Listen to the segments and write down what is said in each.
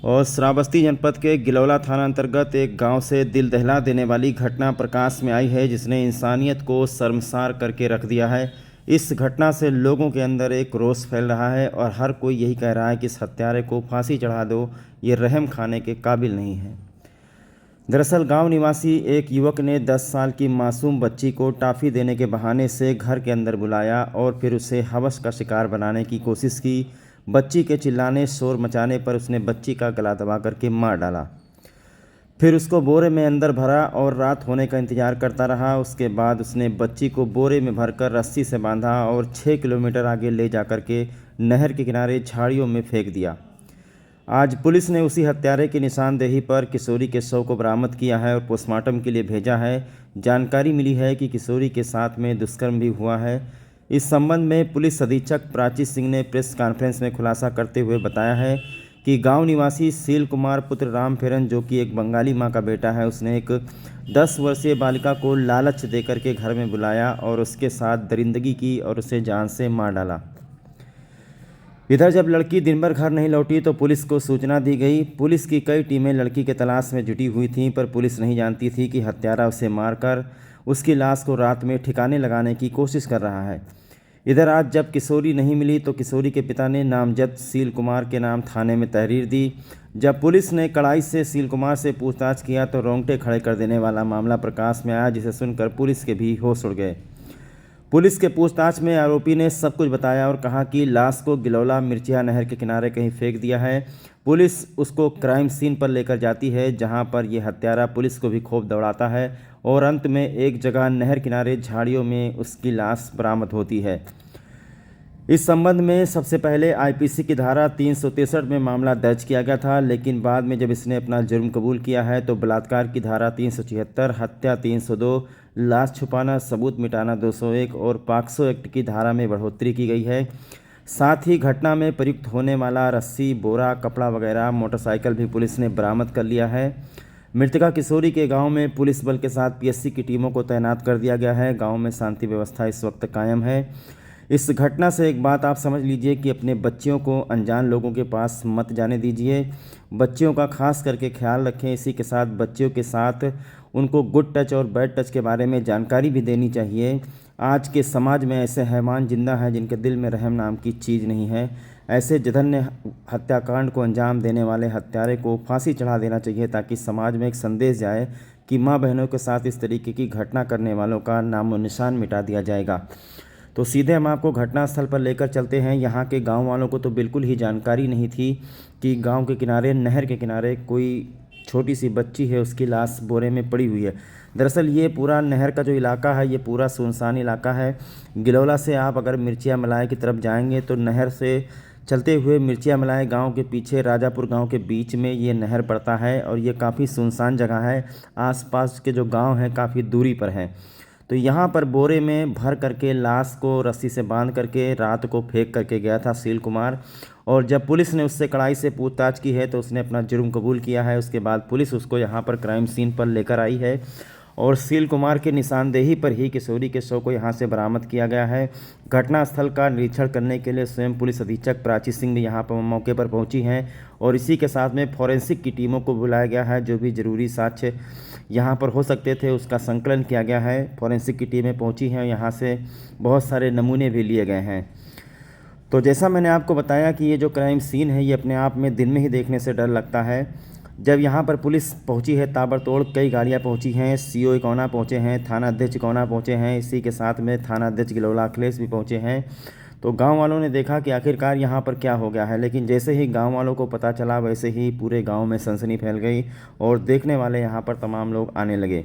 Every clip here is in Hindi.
और श्रावस्ती जनपद के गिलौला थाना अंतर्गत एक गांव से दिल दहला देने वाली घटना प्रकाश में आई है, जिसने इंसानियत को शर्मसार करके रख दिया है। इस घटना से लोगों के अंदर एक रोष फैल रहा है और हर कोई यही कह रहा है कि इस हत्यारे को फांसी चढ़ा दो, ये रहम खाने के काबिल नहीं है। दरअसल गांव निवासी एक युवक ने 10 साल की मासूम बच्ची को टॉफ़ी देने के बहाने से घर के अंदर बुलाया और फिर उसे हवस का शिकार बनाने की कोशिश की। बच्ची के चिल्लाने शोर मचाने पर उसने बच्ची का गला दबा करके मार डाला। फिर उसको बोरे में अंदर भरा और रात होने का इंतज़ार करता रहा। उसके बाद उसने बच्ची को बोरे में भरकर रस्सी से बांधा और 6 किलोमीटर आगे ले जा कर के नहर के किनारे झाड़ियों में फेंक दिया। आज पुलिस ने उसी हत्यारे की निशानदेही पर किशोरी के शव को बरामद किया है और पोस्टमार्टम के लिए भेजा है। जानकारी मिली है कि किशोरी के साथ में दुष्कर्म भी हुआ है। इस संबंध में पुलिस अधीक्षक प्राची सिंह ने प्रेस कॉन्फ्रेंस में खुलासा करते हुए बताया है कि गांव निवासी सील कुमार पुत्र राम फेरन, जो कि एक बंगाली मां का बेटा है, उसने एक 10 वर्षीय बालिका को लालच देकर के घर में बुलाया और उसके साथ दरिंदगी की और उसे जान से मार डाला। इधर जब लड़की दिन भर घर नहीं लौटी तो पुलिस को सूचना दी गई। पुलिस की कई टीमें लड़की के तलाश में जुटी हुई थीं, पर पुलिस नहीं जानती थी कि हत्यारा उसे मारकर उसकी लाश को रात में ठिकाने लगाने की कोशिश कर रहा है। इधर आज जब किशोरी नहीं मिली तो किशोरी के पिता ने नामजद सील कुमार के नाम थाने में तहरीर दी। जब पुलिस ने कड़ाई से सील कुमार से पूछताछ किया तो रोंगटे खड़े कर देने वाला मामला प्रकाश में आया, जिसे सुनकर पुलिस के भी होश उड़ गए। पुलिस के पूछताछ में आरोपी ने सब कुछ बताया और कहा कि लाश को गिलौला मिर्चिया नहर के किनारे कहीं फेंक दिया है। पुलिस उसको क्राइम सीन पर लेकर जाती है, जहां पर यह हत्यारा पुलिस को भी खूब दौड़ाता है और अंत में एक जगह नहर किनारे झाड़ियों में उसकी लाश बरामद होती है। इस संबंध में सबसे पहले आईपीसी की धारा 363 में मामला दर्ज किया गया था, लेकिन बाद में जब इसने अपना जुर्म कबूल किया है तो बलात्कार की धारा 376, हत्या 302, लाश छुपाना, सबूत मिटाना 201 और पॉक्सो एक्ट की धारा में बढ़ोतरी की गई है। साथ ही घटना में प्रयुक्त होने वाला रस्सी, बोरा, कपड़ा वगैरह मोटरसाइकिल भी पुलिस ने बरामद कर लिया है। मृतका किशोरी के गांव में पुलिस बल के साथ पीएससी की टीमों को तैनात कर दिया गया है। गांव में शांति व्यवस्था इस वक्त कायम है। इस घटना से एक बात आप समझ लीजिए कि अपने बच्चियों को अनजान लोगों के पास मत जाने दीजिए। बच्चियों का खास करके ख्याल रखें। इसी के साथ बच्चियों के साथ उनको गुड टच और बैड टच के बारे में जानकारी भी देनी चाहिए। आज के समाज में ऐसे हैवान जिंदा हैं जिनके दिल में रहम नाम की चीज़ नहीं है। ऐसे जघन्य हत्याकांड को अंजाम देने वाले हत्यारे को फांसी चढ़ा देना चाहिए, ताकि समाज में एक संदेश जाए कि माँ बहनों के साथ इस तरीके की घटना करने वालों का नामो निशान मिटा दिया जाएगा। तो सीधे हम आपको घटनास्थल पर लेकर चलते हैं। यहाँ के गांव वालों को तो बिल्कुल ही जानकारी नहीं थी कि गांव के किनारे, नहर के किनारे कोई छोटी सी बच्ची है, उसकी लाश बोरे में पड़ी हुई है। दरअसल ये पूरा नहर का जो इलाका है, ये पूरा सुनसान इलाका है। गिलौला से आप अगर मिर्चिया मलाए की तरफ जाएंगे तो नहर से चलते हुए मिर्चिया मलाए गांव के पीछे राजापुर गांव के बीच में ये नहर पड़ता है और ये काफ़ी सुनसान जगह है। आसपास के जो गांव हैं काफ़ी दूरी पर हैं। तो यहाँ पर बोरे में भर करके लाश को रस्सी से बांध करके रात को फेंक करके गया था सील कुमार। और जब पुलिस ने उससे कड़ाई से पूछताछ की है तो उसने अपना जुर्म कबूल किया है। उसके बाद पुलिस उसको यहाँ पर क्राइम सीन पर लेकर आई है और सील कुमार के निशानदेही पर ही किशोरी के शव को यहाँ से बरामद किया गया है। घटनास्थल का निरीक्षण करने के लिए स्वयं पुलिस अधीक्षक प्राची सिंह भी यहाँ पर मौके पर पहुँची हैं और इसी के साथ में फॉरेंसिक की टीमों को बुलाया गया है। जो भी ज़रूरी साक्ष्य यहाँ पर हो सकते थे उसका संकलन किया गया है। फॉरेंसिक की टीमें पहुँची हैं, यहाँ से बहुत सारे नमूने भी लिए गए हैं। तो जैसा मैंने आपको बताया कि ये जो क्राइम सीन है ये अपने आप में दिन में ही देखने से डर लगता है। जब यहाँ पर पुलिस पहुँची है ताबड़तोड़, कई गाड़ियाँ पहुँची हैं, सीओ इकौना पहुँचे हैं, थाना अध्यक्ष इकौना पहुँचे हैं, इसी के साथ में थाना अध्यक्ष गिलौला अखिलेश भी पहुँचे हैं। तो गांव वालों ने देखा कि आखिरकार यहाँ पर क्या हो गया है, लेकिन जैसे ही गांव वालों को पता चला वैसे ही पूरे गांव में सनसनी फैल गई और देखने वाले यहाँ पर तमाम लोग आने लगे।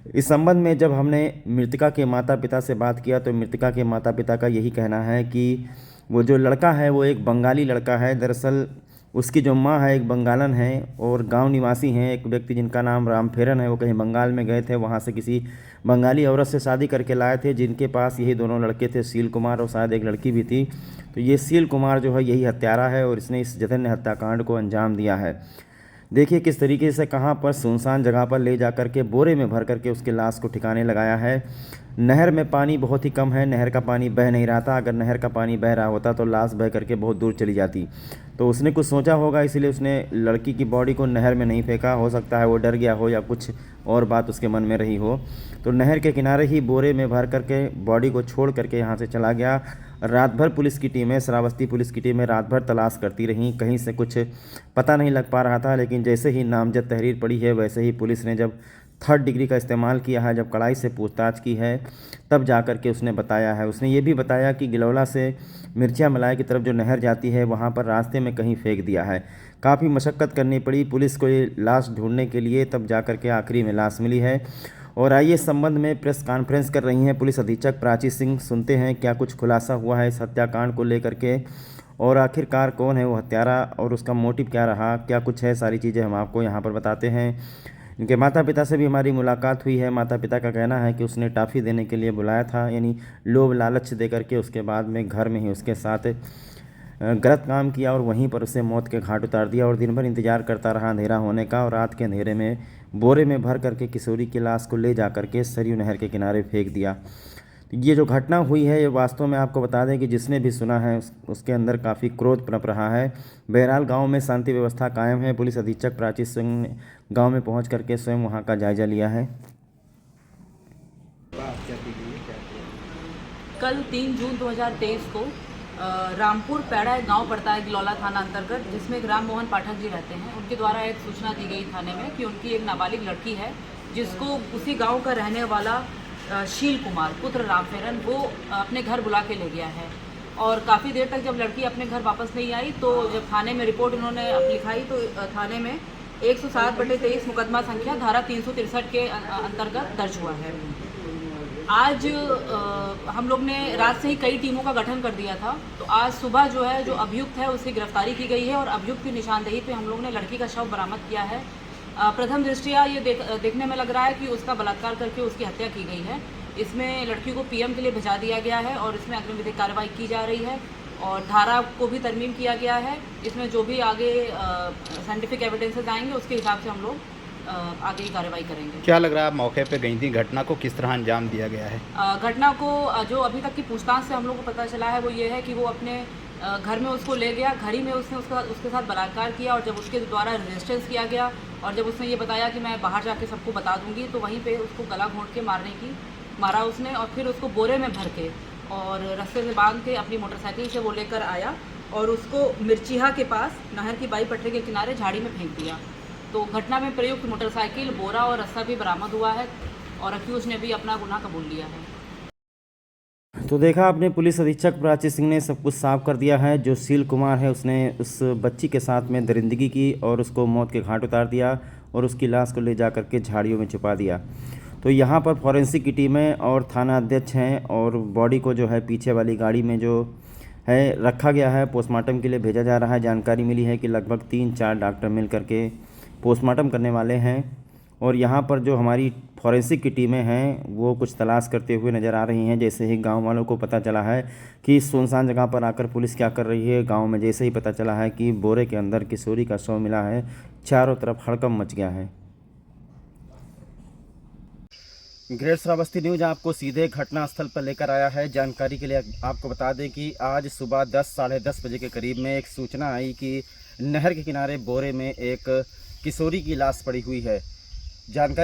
इस संबंध में जब हमने मृतका के माता पिता से बात किया तो मृतका के माता पिता का यही कहना है कि वो जो लड़का है वो एक बंगाली लड़का है। दरअसल उसकी जो माँ है एक बंगालन है और गांव निवासी हैं। एक व्यक्ति जिनका नाम राम फेरन है, वो कहीं बंगाल में गए थे, वहाँ से किसी बंगाली औरत से शादी करके लाए थे, जिनके पास यही दोनों लड़के थे, सील कुमार और शायद एक लड़की भी थी। तो ये सील कुमार जो है यही हत्यारा है और इसने इस जघन्य हत्याकांड को अंजाम दिया है। देखिए किस तरीके से कहाँ पर सुनसान जगह पर ले जा कर के बोरे में भर करके उसके लाश को ठिकाने लगाया है। नहर में पानी बहुत ही कम है, नहर का पानी बह नहीं रहा था। अगर नहर का पानी बह रहा होता तो लाश बह करके बहुत दूर चली जाती। तो उसने कुछ सोचा होगा, इसीलिए उसने लड़की की बॉडी को नहर में नहीं फेंका। हो सकता है वो डर गया हो या कुछ और बात उसके मन में रही हो। तो नहर के किनारे ही बोरे में भर करके बॉडी को छोड़ करके यहाँ से चला गया। रात भर पुलिस की टीमें, श्रावस्ती पुलिस की टीमें रात भर तलाश करती रहीं, कहीं से कुछ पता नहीं लग पा रहा था। लेकिन जैसे ही नामजद तहरीर पड़ी है, वैसे ही पुलिस ने जब 3rd डिग्री का इस्तेमाल किया है, जब कड़ाई से पूछताछ की है, तब जा कर के उसने बताया है। उसने ये भी बताया कि गिलौला से मिर्चिया मलाई की तरफ जो नहर जाती है, वहाँ पर रास्ते में कहीं फेंक दिया है। काफ़ी मशक्क़त करनी पड़ी पुलिस को ये लाश ढूंढने के लिए, तब जा कर के आखिरी में लाश मिली है। और आइए इस संबंध में प्रेस कॉन्फ्रेंस कर रही हैं पुलिस अधीक्षक प्राची सिंह। सुनते हैं क्या कुछ खुलासा हुआ है इस हत्याकांड को लेकर के, और आखिरकार कौन है वो हत्यारा और उसका मोटिव क्या रहा, क्या कुछ है, सारी चीज़ें हम आपको यहाँ पर बताते हैं। इनके माता पिता से भी हमारी मुलाकात हुई है। माता पिता का कहना है कि उसने टाफ़ी देने के लिए बुलाया था, यानी लोभ लालच दे करके उसके बाद में घर में ही उसके साथ गलत काम किया और वहीं पर उसे मौत के घाट उतार दिया। और दिन भर इंतज़ार करता रहा अंधेरा होने का, और रात के अंधेरे में बोरे में भर करके किशोरी की लाश को ले जा करके सरयू नहर के किनारे फेंक दिया। ये जो घटना हुई है, ये वास्तव में आपको बता दें कि जिसने भी सुना है उसके अंदर काफ़ी क्रोध पनप रहा है। बहरहाल गांव में शांति व्यवस्था कायम है। पुलिस अधीक्षक प्राची सिंह ने गांव में पहुंच करके स्वयं वहां का जायजा लिया है। कल 3 जून 2023 को रामपुर पैड़ा एक गांव पड़ता है गिलौला थाना अंतर्गत, जिसमें एक राम मोहन पाठक जी रहते हैं। उनके द्वारा एक सूचना दी गई थाने में कि उनकी एक नाबालिग लड़की है, जिसको उसी गांव का रहने वाला शील कुमार पुत्र रामफेरन वो अपने घर बुला के ले गया है। और काफ़ी देर तक जब लड़की अपने घर वापस नहीं आई, तो जब थाने में रिपोर्ट उन्होंने लिखाई, तो थाने में 107/23 मुकदमा संख्या धारा 363 के अंतर्गत दर्ज हुआ है। आज हम लोग ने रात से ही कई टीमों का गठन कर दिया था। तो आज सुबह जो है, जो अभियुक्त है उसकी गिरफ्तारी की गई है, और अभियुक्त की निशानदेही पे हम लोग ने लड़की का शव बरामद किया है। प्रथम दृष्टया ये देखने में लग रहा है कि उसका बलात्कार करके उसकी हत्या की गई है। इसमें लड़की को पीएम के लिए भिजा दिया गया है, और इसमें अग्रिम विधिक कार्रवाई की जा रही है, और धारा को भी तरमीम किया गया है। इसमें जो भी आगे साइंटिफिक एविडेंसेस आएंगे, उसके हिसाब से हम लोग आगे की कार्रवाई करेंगे। क्या लग रहा है, मौके पे गई थी, घटना को किस तरह अंजाम दिया गया है? घटना को जो अभी तक की पूछताछ से हम लोग को पता चला है, वो ये है कि वो अपने घर में उसको ले गया, घर ही में उसने उसके साथ बलात्कार किया, और जब उसके द्वारा रेजिस्टेंस किया गया, और जब उसने ये बताया कि मैं बाहर जाके सबको बता दूंगी, तो वहीं पे उसको गला घोंट के मारा उसने, और फिर उसको बोरे में भर के और रस्ते से बांध के अपनी मोटरसाइकिल से वो लेकर आया, और उसको मिर्चिया के पास नहर की बाई पटरी के किनारे झाड़ी में फेंक दिया। तो घटना में प्रयुक्त मोटरसाइकिल, बोरा और रस्सा भी बरामद हुआ है, और अक्यूज ने भी अपना गुनाह कबूल लिया है। तो देखा आपने, पुलिस अधीक्षक प्राची सिंह ने सब कुछ साफ कर दिया है। जो शील कुमार है, उसने उस बच्ची के साथ में दरिंदगी की और उसको मौत के घाट उतार दिया, और उसकी लाश को ले जा करके झाड़ियों में छुपा दिया। तो यहाँ पर फॉरेंसिक की टीमें और थाना अध्यक्ष हैं, और बॉडी को जो है पीछे वाली गाड़ी में जो है रखा गया है, पोस्टमार्टम के लिए भेजा जा रहा है। जानकारी मिली है कि लगभग 3-4 डॉक्टर मिल करके पोस्टमार्टम करने वाले हैं, और यहाँ पर जो हमारी फॉरेंसिक की टीमें हैं वो कुछ तलाश करते हुए नज़र आ रही हैं। जैसे ही गांव वालों को पता चला है कि सुनसान जगह पर आकर पुलिस क्या कर रही है, गांव में जैसे ही पता चला है कि बोरे के अंदर किशोरी का शव मिला है, चारों तरफ हड़कंप मच गया है। ग्रेट श्रावस्ती न्यूज़ आपको सीधे घटनास्थल पर लेकर आया है। जानकारी के लिए आपको बता दें कि आज सुबह 10 साढ़े 10 बजे के करीब में एक सूचना आई कि नहर के किनारे बोरे में एक किशोरी की लाश पड़ी हुई है। जानकारी